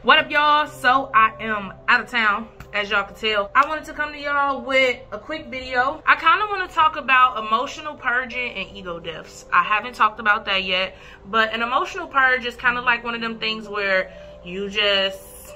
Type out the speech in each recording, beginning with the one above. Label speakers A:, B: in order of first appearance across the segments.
A: What up, y'all? So I am out of town, as y'all can tell. I wanted to come to y'all with a quick video. I kind of want to talk about emotional purging and ego deaths. I haven't talked about that yet, but an emotional purge is kind of like one of them things where you just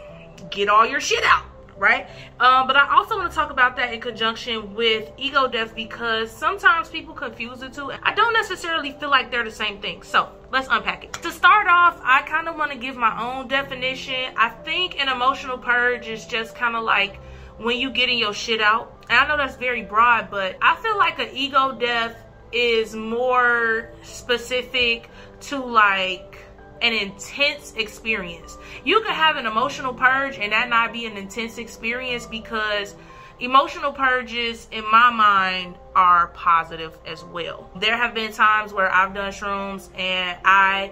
A: get all your shit out, right? But I also want to talk about that in conjunction with ego death, because sometimes people confuse the two. I don't necessarily feel like they're the same thing. So let's unpack it. To start off, I kind of want to give my own definition. I think an emotional purge is just kind of like when you getting your shit out. And I know that's very broad, but I feel like an ego death is more specific to like an intense experience. You could have an emotional purge and that not be an intense experience, because emotional purges in my mind are positive as well. There have been times where I've done shrooms and I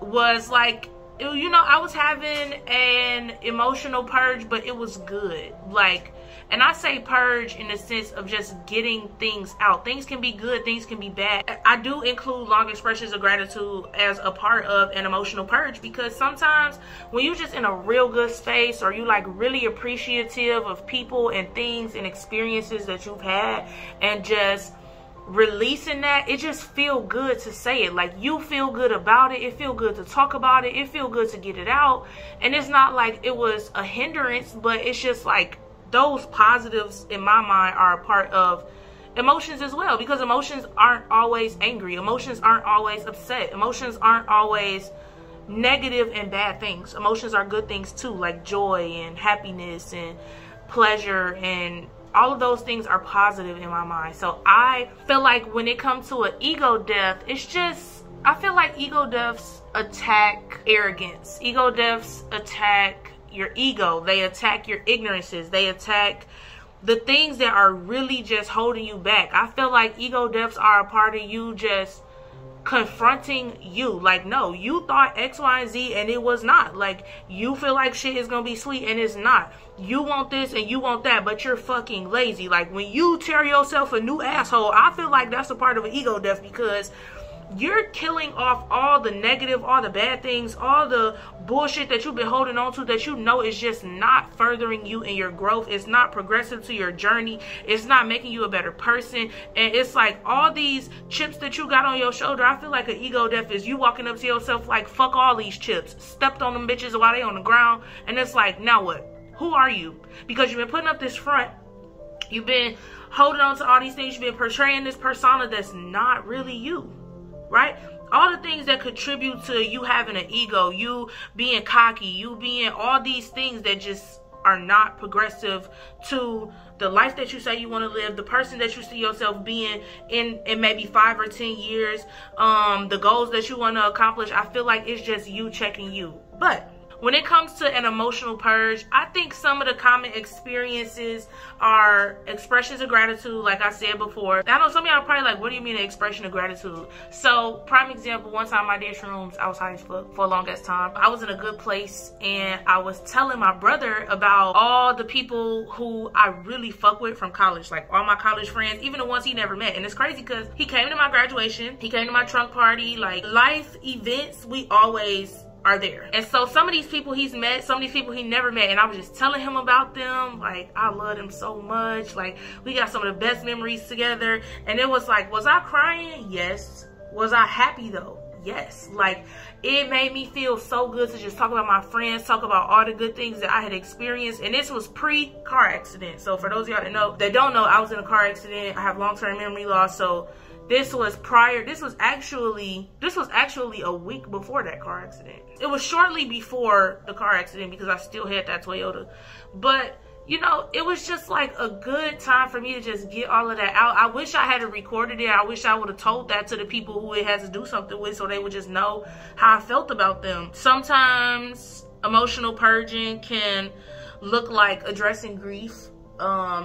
A: was like, you know, I was having an emotional purge, but it was good. Like, and I say purge in the sense of just getting things out. Things can be good, things can be bad. I do include long expressions of gratitude as a part of an emotional purge, because sometimes when you're just in a real good space, or you like really appreciative of people and things and experiences that you've had, and just releasing that, it just feel good to say it. Like, you feel good about it, it feel good to talk about it, it feel good to get it out. And it's not like it was a hindrance, but it's just like those positives in my mind are a part of emotions as well, because emotions aren't always angry, emotions aren't always upset, emotions aren't always negative and bad things. Emotions are good things too, like joy and happiness and pleasure, and all of those things are positive in my mind. So I feel like when it comes to an ego death, it's just, I feel like ego deaths attack arrogance. Ego deaths attack your ego. They attack your ignorances. They attack the things that are really just holding you back. I feel like ego deaths are a part of you just confronting you. Like, no, you thought X, Y, and Z and it was not. Like, you feel like shit is gonna be sweet and it's not. You want this and you want that, but you're fucking lazy. Like, when you tear yourself a new asshole, I feel like that's a part of an ego death, because you're killing off all the negative, all the bad things, all the bullshit that you've been holding on to that you know is just not furthering you in your growth. It's not progressive to your journey. It's not making you a better person. And it's like all these chips that you got on your shoulder. I feel like an ego death is you walking up to yourself like, fuck all these chips. Stepped on them bitches while they on the ground. And it's like, now what? Who are you? Because you've been putting up this front. You've been holding on to all these things. You've been portraying this persona that's not really you. Right? All the things that contribute to you having an ego, you being cocky, you being all these things that just are not progressive to the life that you say you want to live, the person that you see yourself being in maybe 5 or 10 years, the goals that you want to accomplish. I feel like it's just you checking you. But when it comes to an emotional purge, I think some of the common experiences are expressions of gratitude, like I said before. I know some of y'all are probably like, what do you mean an expression of gratitude? So, prime example, one time I did shrooms, I was high as fuck for a longest time. I was in a good place and I was telling my brother about all the people who I really fuck with from college, like all my college friends, even the ones he never met. And it's crazy because he came to my graduation, he came to my trunk party, like life events, we always are there. And so some of these people he's met, some of these people he never met, and I was just telling him about them. Like, I love them so much. Like, we got some of the best memories together. And it was like, was I crying? Yes. Was I happy though? Yes. Like, it made me feel so good to just talk about my friends, talk about all the good things that I had experienced. And this was pre-car accident. So for those of y'all that don't know, I was in a car accident. I have long-term memory loss. So this was prior, this was actually a week before that car accident. It was shortly before the car accident because I still had that Toyota. But, you know, it was just like a good time for me to just get all of that out. I wish I had recorded it. I wish I would have told that to the people who it has to do something with, so they would just know how I felt about them. Sometimes emotional purging can look like addressing grief.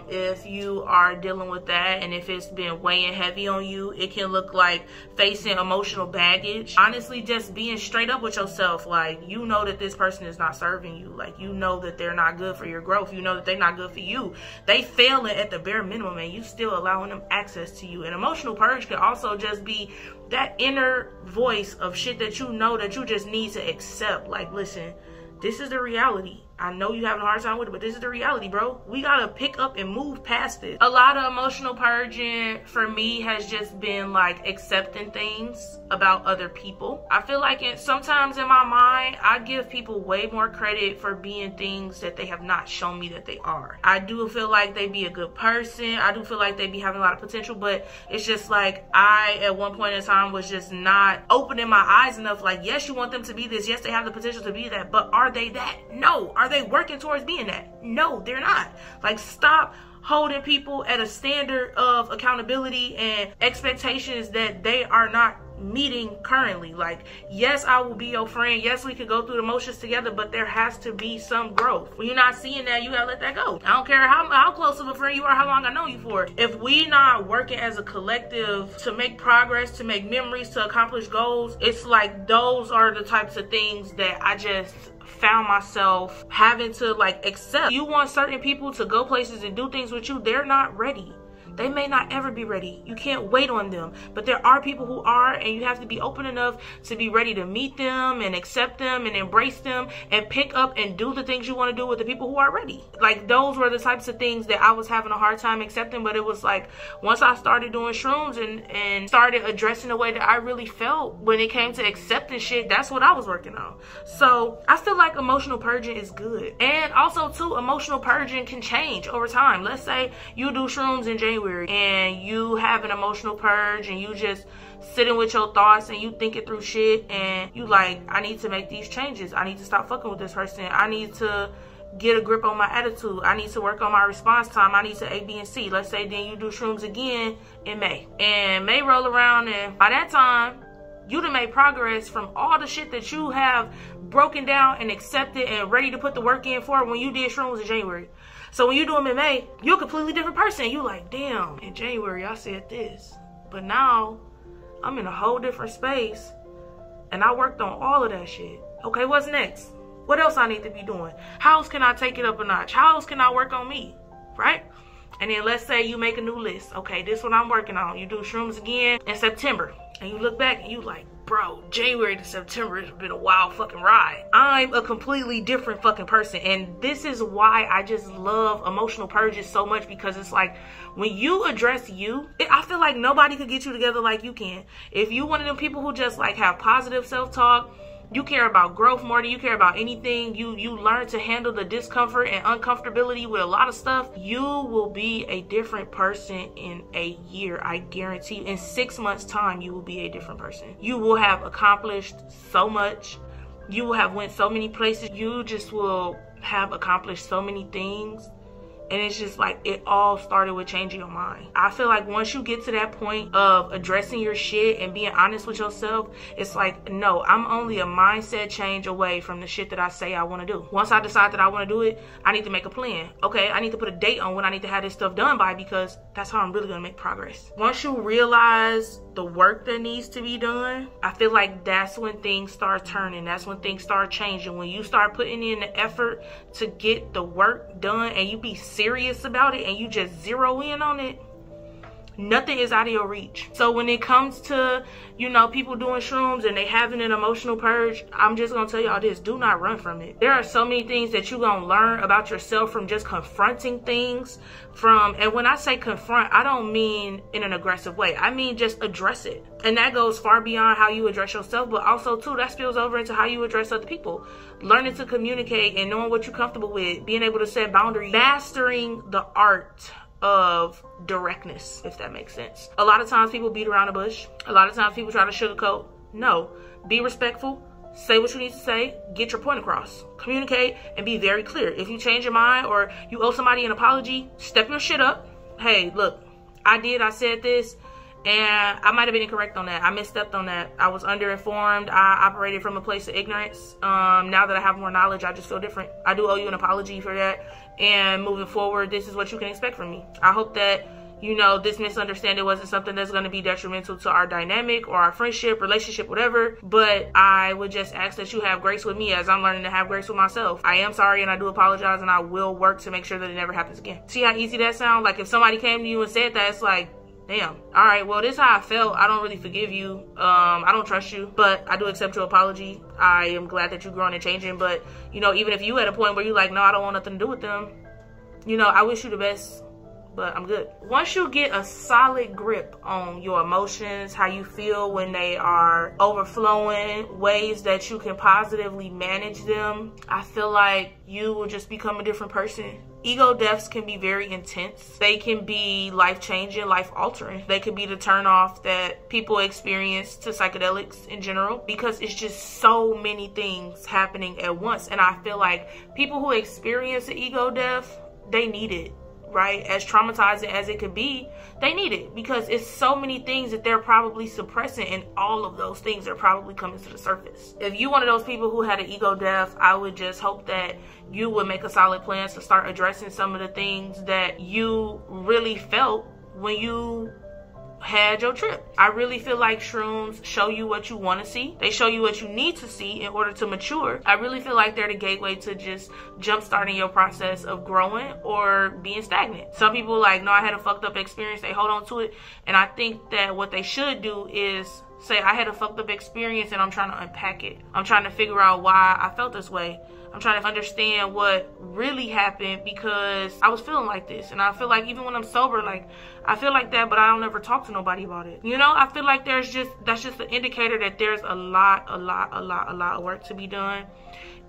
A: If you are dealing with that and if it's been weighing heavy on you, it can look like facing emotional baggage. Honestly, just being straight up with yourself. Like, you know that this person is not serving you. Like, you know that they're not good for your growth. You know that they're not good for you. They failing at the bare minimum and you still allowing them access to you. And emotional purge can also just be that inner voice of shit that you know that you just need to accept. Like, listen, This is the reality. I know you having a hard time with it, but this is the reality, bro. We gotta pick up and move past it. A lot of emotional purging for me has just been like accepting things about other people. I feel like sometimes in my mind, I give people way more credit for being things that they have not shown me that they are. I do feel like they be a good person. I do feel like they be having a lot of potential, but it's just like I, at one point in time, was just not opening my eyes enough. Like, yes, you want them to be this. Yes, they have the potential to be that, but are they that? No. Are they working towards being that? No, they're not. Like, stop holding people at a standard of accountability and expectations that they are not meeting currently. Like, yes, I will be your friend. Yes, we could go through the motions together, but there has to be some growth. When you're not seeing that, you gotta let that go. I don't care how close of a friend you are, how long I know you for. If we not working as a collective to make progress, to make memories, to accomplish goals, it's like those are the types of things that I just found myself having to like accept. You want certain people to go places and do things with you, they're not ready. They may not ever be ready. You can't wait on them. But there are people who are, and you have to be open enough to be ready to meet them and accept them and embrace them and pick up and do the things you want to do with the people who are ready. Like, those were the types of things that I was having a hard time accepting. But it was like, once I started doing shrooms and started addressing the way that I really felt when it came to accepting shit, that's what I was working on. So I feel like emotional purging is good. And also too, emotional purging can change over time. Let's say you do shrooms in January and you have an emotional purge and you just sitting with your thoughts and you thinking through shit and you like, I need to make these changes. I need to stop fucking with this person. I need to get a grip on my attitude. I need to work on my response time. I need to A, B, and C. Let's say then you do shrooms again in May. And May roll around, and by that time, you done made progress from all the shit that you have broken down and accepted and ready to put the work in for when you did shrooms in January. So when you do them in May, you're a completely different person. You like, damn, in January I said this, but now I'm in a whole different space and I worked on all of that shit. Okay, what's next? What else I need to be doing? How else can I take it up a notch? How else can I work on me, right? And then let's say you make a new list. Okay, this is what I'm working on. You do shrooms again in September. And you look back and you like, bro, January to September has been a wild fucking ride. I'm a completely different fucking person. And this is why I just love emotional purges so much, because it's like, when you address you, I feel like nobody could get you together like you can. If you one of them people who just like have positive self-talk, you care about growth more than you care about anything, you learn to handle the discomfort and uncomfortability with a lot of stuff, you will be a different person in a year. I guarantee you. In 6 months time, you will be a different person. You will have accomplished so much. You will have went so many places. You just will have accomplished so many things. And it's just like, it all started with changing your mind. I feel like once you get to that point of addressing your shit and being honest with yourself, it's like, no, I'm only a mindset change away from the shit that I say I want to do. Once I decide that I want to do it, I need to make a plan. Okay, I need to put a date on when I need to have this stuff done by, because that's how I'm really going to make progress. Once you realize the work that needs to be done, I feel like that's when things start turning. That's when things start changing. When you start putting in the effort to get the work done and you be serious about it and you just zero in on it, nothing is out of your reach. So when it comes to, you know, people doing shrooms and they having an emotional purge, I'm just gonna tell y'all this: do not run from it. There are so many things that you're gonna learn about yourself from just confronting things. And when I say confront, I don't mean in an aggressive way. I mean just address it. And that goes far beyond how you address yourself, but also too, that spills over into how you address other people. Learning to communicate and knowing what you're comfortable with, being able to set boundaries, mastering the art of directness, if that makes sense. A lot of times people beat around the bush. A lot of times people try to sugarcoat. No, be respectful, say what you need to say, get your point across, communicate, and be very clear. If you change your mind or you owe somebody an apology, step your shit up. Hey, look, I said this, and I might have been incorrect on that. I misstepped on that. I was underinformed. I operated from a place of ignorance. Now that I have more knowledge, I just feel different. I do owe you an apology for that. And moving forward, this is what you can expect from me. I hope that, you know, this misunderstanding wasn't something that's going to be detrimental to our dynamic or our friendship, relationship, whatever. But I would just ask that you have grace with me as I'm learning to have grace with myself. I am sorry and I do apologize, and I will work to make sure that it never happens again. See how easy that sounds? Like if somebody came to you and said that, it's like, damn. All right, well, this is how I felt. I don't really forgive you. I don't trust you, but I do accept your apology. I am glad that you're growing and changing, but, you know, even if you at a point where you're like, no, I don't want nothing to do with them, you know, I wish you the best, but I'm good. Once you get a solid grip on your emotions, how you feel when they are overflowing, ways that you can positively manage them, I feel like you will just become a different person. Ego deaths can be very intense. They can be life-changing, life-altering. They can be the turn-off that people experience to psychedelics in general, because it's just so many things happening at once. And I feel like people who experience an ego death, they need it. Right? As traumatizing as it could be, they need it, because it's so many things that they're probably suppressing, and all of those things are probably coming to the surface. If you one of those people who had an ego death, I would just hope that you would make a solid plan to start addressing some of the things that you really felt when you had your trip. I really feel like shrooms show you what you want to see. They show you what you need to see in order to mature. I really feel like they're the gateway to just jump starting your process of growing or being stagnant. Some people like, no, I had a fucked up experience. They hold on to it. And I think that what they should do is say, I had a fucked up experience and I'm trying to unpack it. I'm trying to figure out why I felt this way. I'm trying to understand what really happened, because I was feeling like this. And I feel like even when I'm sober, like, I feel like that, but I don't ever talk to nobody about it. You know, I feel like that's just an indicator that there's a lot of work to be done.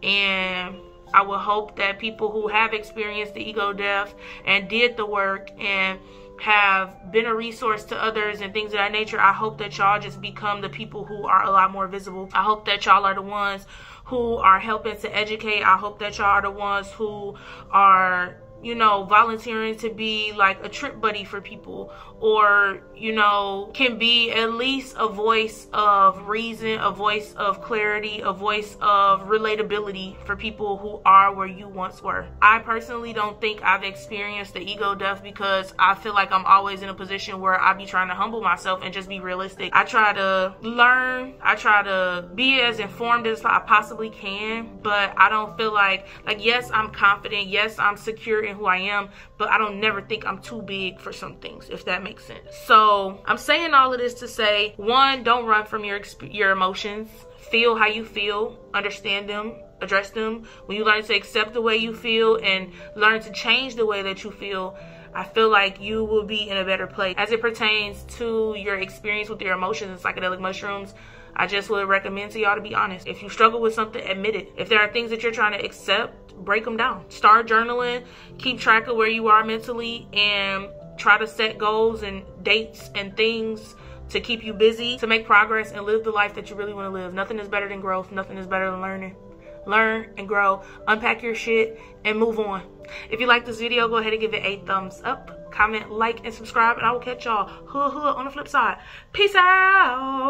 A: And I would hope that people who have experienced the ego death and did the work and have been a resource to others and things of that nature, I hope that y'all just become the people who are a lot more visible. I hope that y'all are the ones who are helping to educate. I hope that y'all are the ones who are, you know, volunteering to be like a trip buddy for people, or, you know, can be at least a voice of reason, a voice of clarity, a voice of relatability for people who are where you once were. I personally don't think I've experienced the ego death, because I feel like I'm always in a position where I be trying to humble myself and just be realistic. I try to learn. I try to be as informed as I possibly can, but I don't feel like yes, I'm confident. Yes, I'm secure in who I am, but I don't never think I'm too big for some things, if that makes sense. So I'm saying all of this to say, one, don't run from your emotions. Feel how you feel, understand them, address them. When you learn to accept the way you feel and learn to change the way that you feel, I feel like you will be in a better place. As it pertains to your experience with your emotions and psychedelic mushrooms, I just would recommend to y'all to be honest. If you struggle with something, admit it. If there are things that you're trying to accept, break them down. Start journaling, keep track of where you are mentally, and try to set goals and dates and things to keep you busy, to make progress and live the life that you really want to live. Nothing is better than growth. Nothing is better than learning. Learn and grow. Unpack your shit and move on. If you like this video, go ahead and give it a thumbs up. Comment, like, and subscribe, and I will catch y'all on the flip side. Peace out.